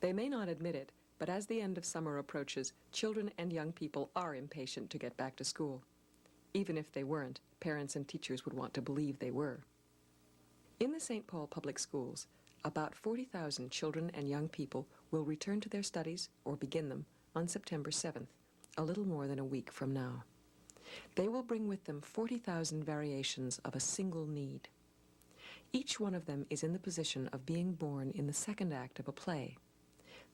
They may not admit it, but as the end of summer approaches, children and young people are impatient to get back to school. Even if they weren't, parents and teachers would want to believe they were. In the St. Paul Public Schools, about 40,000 children and young people will return to their studies or begin them on September 7th, a little more than a week from now. They will bring with them 40,000 variations of a single need. Each one of them is in the position of being born in the second act of a play.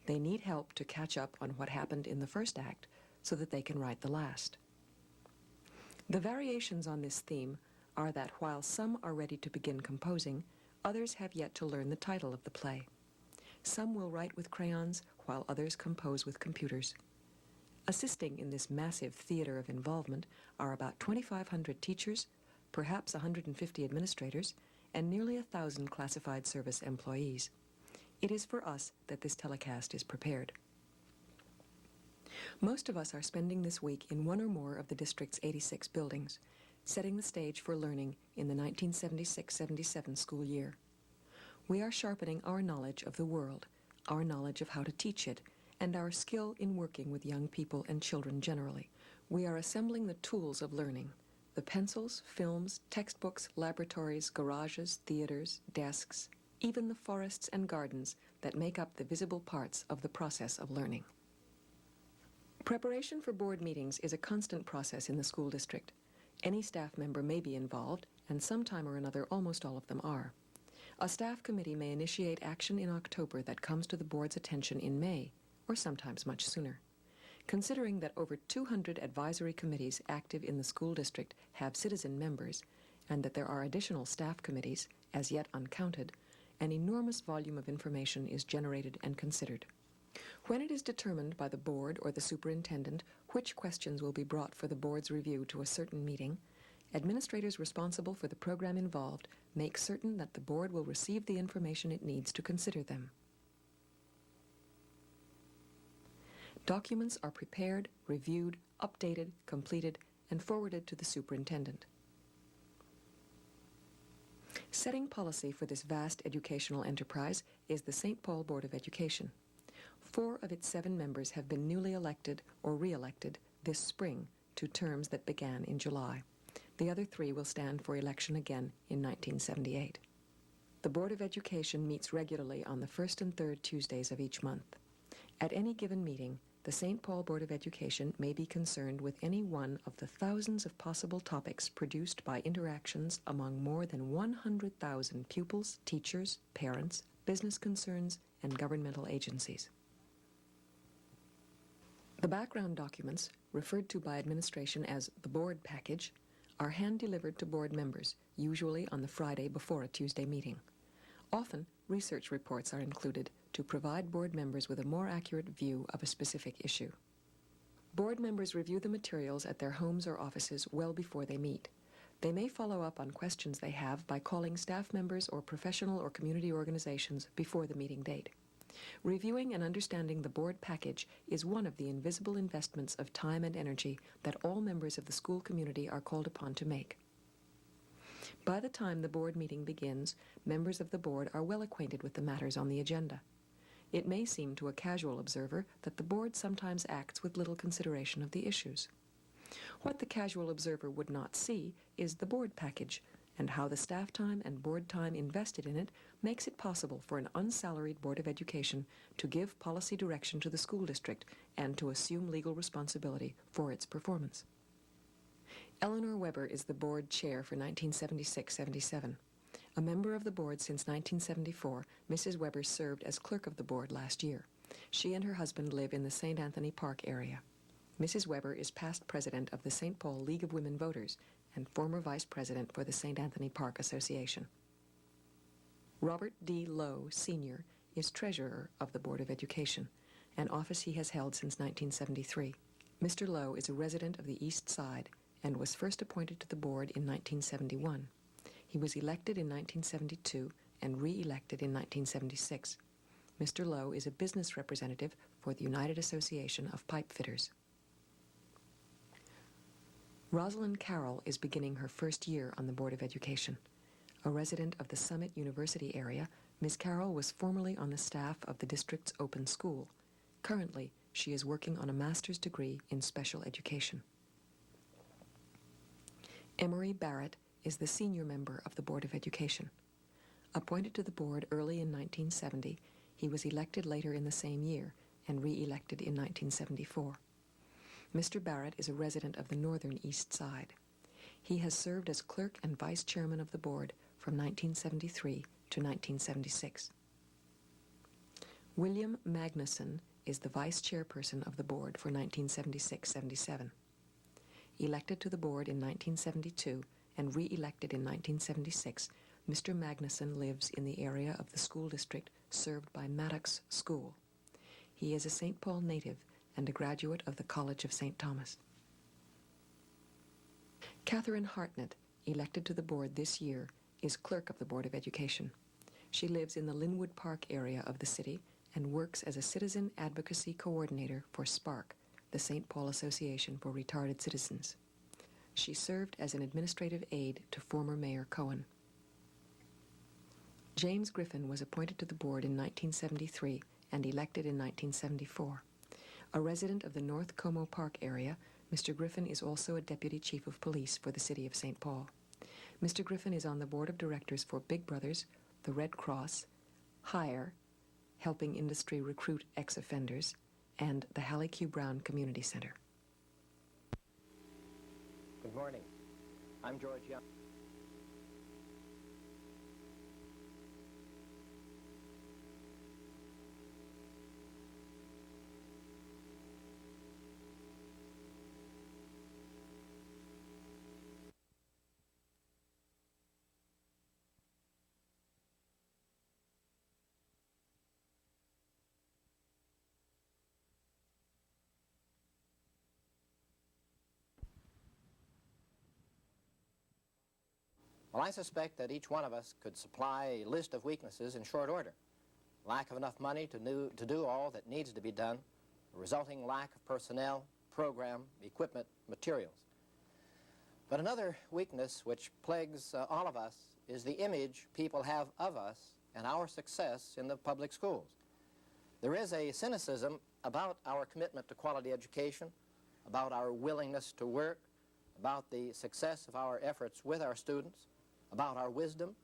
They need help to catch up on what happened in the first act so that they can write the last. The variations on this theme are that while some are ready to begin composing, others have yet to learn the title of the play. Some will write with crayons, while others compose with computers. Assisting in this massive theater of involvement are about 2,500 teachers, perhaps 150 administrators, and nearly 1,000 classified service employees. It is for us that this telecast is prepared. Most of us are spending this week in one or more of the district's 86 buildings, setting the stage for learning in the 1976-77 school year. We are sharpening our knowledge of the world, our knowledge of how to teach it, and our skill in working with young people and children generally. We are assembling the tools of learning, the pencils, films, textbooks, laboratories, garages, theaters, desks, even the forests and gardens that make up the visible parts of the process of learning. Preparation for board meetings is a constant process in the school district. Any staff member may be involved, and sometime or another almost all of them are. A staff committee may initiate action in October that comes to the board's attention in May, or sometimes much sooner. Considering that over 200 advisory committees active in the school district have citizen members, and that there are additional staff committees, as yet uncounted, an enormous volume of information is generated and considered. When it is determined by the board or the superintendent which questions will be brought for the board's review to a certain meeting, administrators responsible for the program involved make certain that the board will receive the information it needs to consider them. Documents are prepared, reviewed, updated, completed, and forwarded to the superintendent. Setting policy for this vast educational enterprise is the St. Paul Board of Education. 4 of its 7 members have been newly elected or re-elected this spring to terms that began in July. The other 3 will stand for election again in 1978. The Board of Education meets regularly on the first and third Tuesdays of each month. At any given meeting, the St. Paul Board of Education may be concerned with any one of the thousands of possible topics produced by interactions among more than 100,000 pupils, teachers, parents, business concerns, and governmental agencies. The background documents, referred to by administration as the board package, are hand-delivered to board members, usually on the Friday before a Tuesday meeting. Often, research reports are included to provide board members with a more accurate view of a specific issue. Board members review the materials at their homes or offices well before they meet. They may follow up on questions they have by calling staff members or professional or community organizations before the meeting date. Reviewing and understanding the board package is one of the invisible investments of time and energy that all members of the school community are called upon to make. By the time the board meeting begins, members of the board are well acquainted with the matters on the agenda. It may seem to a casual observer that the board sometimes acts with little consideration of the issues. What the casual observer would not see is the board package, and how the staff time and board time invested in it makes it possible for an unsalaried Board of Education to give policy direction to the school district and to assume legal responsibility for its performance. Eleanor Weber is the board chair for 1976-77. A member of the board since 1974, Mrs. Weber served as clerk of the board last year. She and her husband live in the St. Anthony Park area. Mrs. Weber is past president of the St. Paul League of Women Voters and former vice president for the St. Anthony Park Association. Robert D. Lowe, Sr., is treasurer of the Board of Education, an office he has held since 1973. Mr. Lowe is a resident of the East Side and was first appointed to the board in 1971. He was elected in 1972 and re-elected in 1976. Mr. Lowe is a business representative for the United Association of Pipe Fitters. Rosalind Carroll is beginning her first year on the Board of Education. A resident of the Summit University area, Ms. Carroll was formerly on the staff of the district's open school. Currently, she is working on a master's degree in special education. Emery Barrett is the senior member of the Board of Education. Appointed to the board early in 1970, he was elected later in the same year and re-elected in 1974. Mr. Barrett is a resident of the northern East Side. He has served as clerk and vice chairman of the board from 1973 to 1976. William Magnuson is the vice chairperson of the board for 1976-77. Elected to the board in 1972 and re-elected in 1976, Mr. Magnuson lives in the area of the school district served by Maddox School. He is a St. Paul native and a graduate of the College of St. Thomas. Catherine Hartnett, elected to the board this year, is clerk of the Board of Education. She lives in the Linwood Park area of the city and works as a citizen advocacy coordinator for SPARC, the St. Paul Association for Retarded Citizens. She served as an administrative aide to former Mayor Cohen. James Griffin was appointed to the board in 1973 and elected in 1974. A resident of the North Como Park area, Mr. Griffin is also a deputy chief of police for the city of St. Paul. Mr. Griffin is on the board of directors for Big Brothers, the Red Cross, HIRE, helping industry recruit ex-offenders, and the Hallie Q. Brown Community Center. Good morning. I'm George Young. Well, I suspect that each one of us could supply a list of weaknesses in short order. Lack of enough money to do all that needs to be done, a resulting lack of personnel, program, equipment, materials. But another weakness which plagues all of us is the image people have of us and our success in the public schools. There is a cynicism about our commitment to quality education, about our willingness to work, about the success of our efforts with our students, about our wisdom,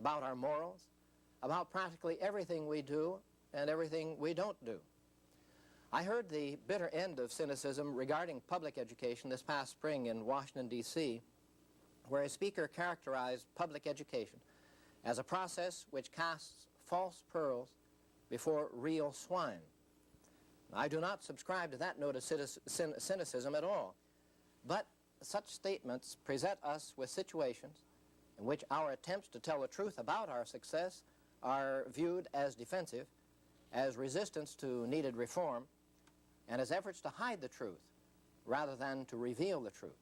about our morals, about practically everything we do and everything we don't do. I heard the bitter end of cynicism regarding public education this past spring in Washington, D.C., where a speaker characterized public education as a process which casts false pearls before real swine. I do not subscribe to that note of cynicism at all, but such statements present us with situations in which our attempts to tell the truth about our success are viewed as defensive, as resistance to needed reform, and as efforts to hide the truth rather than to reveal the truth.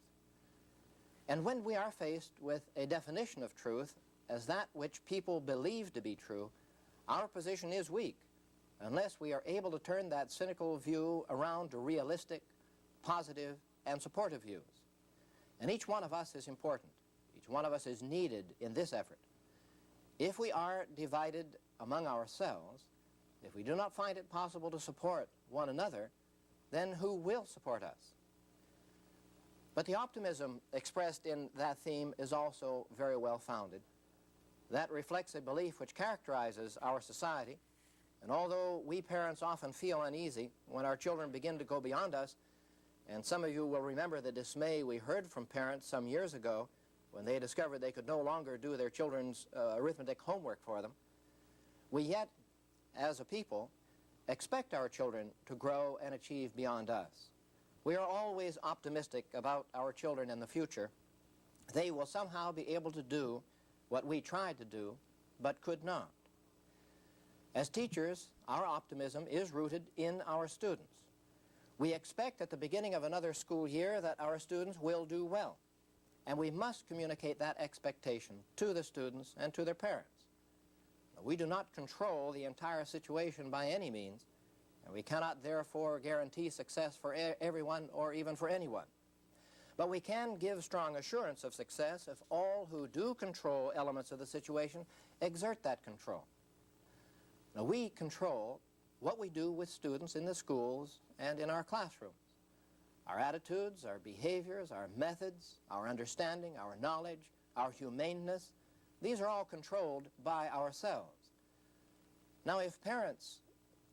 And when we are faced with a definition of truth as that which people believe to be true, our position is weak unless we are able to turn that cynical view around to realistic, positive, and supportive views. And each one of us is important. Each one of us is needed in this effort. If we are divided among ourselves, if we do not find it possible to support one another, then who will support us? But the optimism expressed in that theme is also very well founded. That reflects a belief which characterizes our society, and although we parents often feel uneasy when our children begin to go beyond us, and some of you will remember the dismay we heard from parents some years ago when they discovered they could no longer do their children's arithmetic homework for them, we yet, as a people, expect our children to grow and achieve beyond us. We are always optimistic about our children in the future. They will somehow be able to do what we tried to do, but could not. As teachers, our optimism is rooted in our students. We expect at the beginning of another school year that our students will do well, and we must communicate that expectation to the students and to their parents. We do not control the entire situation by any means, and we cannot therefore guarantee success for everyone or even for anyone. But we can give strong assurance of success if all who do control elements of the situation exert that control. Now, we control what we do with students in the schools and in our classrooms. Our attitudes, our behaviors, our methods, our understanding, our knowledge, our humaneness, these are all controlled by ourselves. Now, if parents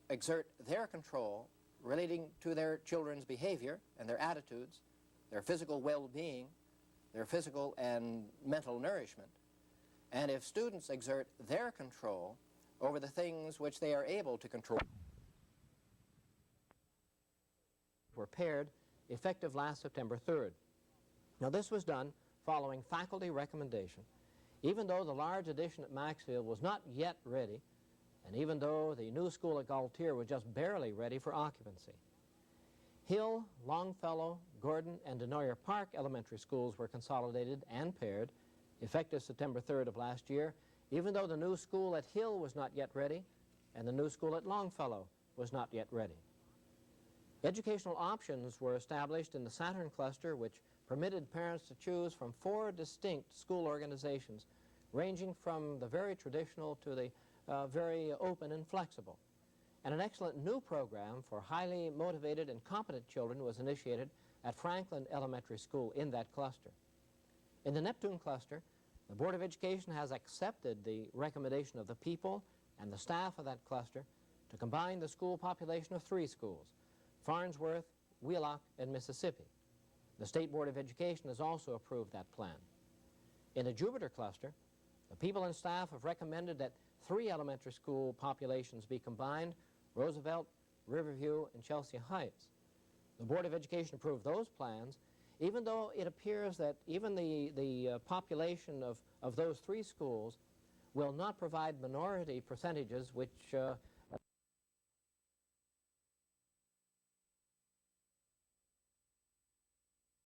exert their control relating to their children's behavior and their attitudes, their physical well-being, their physical and mental nourishment, and if students exert their control over the things which they are able to control, were paired effective last September 3rd. Now, this was done following faculty recommendation, even though the large addition at Maxfield was not yet ready, and even though the new school at Gaultier was just barely ready for occupancy. Hill, Longfellow, Gordon, and Denoyer Park elementary schools were consolidated and paired effective September 3rd of last year, even though the new school at Hill was not yet ready and the new school at Longfellow was not yet ready. Educational options were established in the Saturn cluster, which permitted parents to choose from 4 distinct school organizations, ranging from the very traditional to the very open and flexible. And an excellent new program for highly motivated and competent children was initiated at Franklin Elementary School in that cluster. In the Neptune cluster, the Board of Education has accepted the recommendation of the people and the staff of that cluster to combine the school population of 3 schools, Farnsworth, Wheelock, and Mississippi. The State Board of Education has also approved that plan. In the Jupiter cluster, the people and staff have recommended that 3 elementary school populations be combined, Roosevelt, Riverview, and Chelsea Heights. The Board of Education approved those plans, even though it appears that even the population of those 3 schools will not provide minority percentages which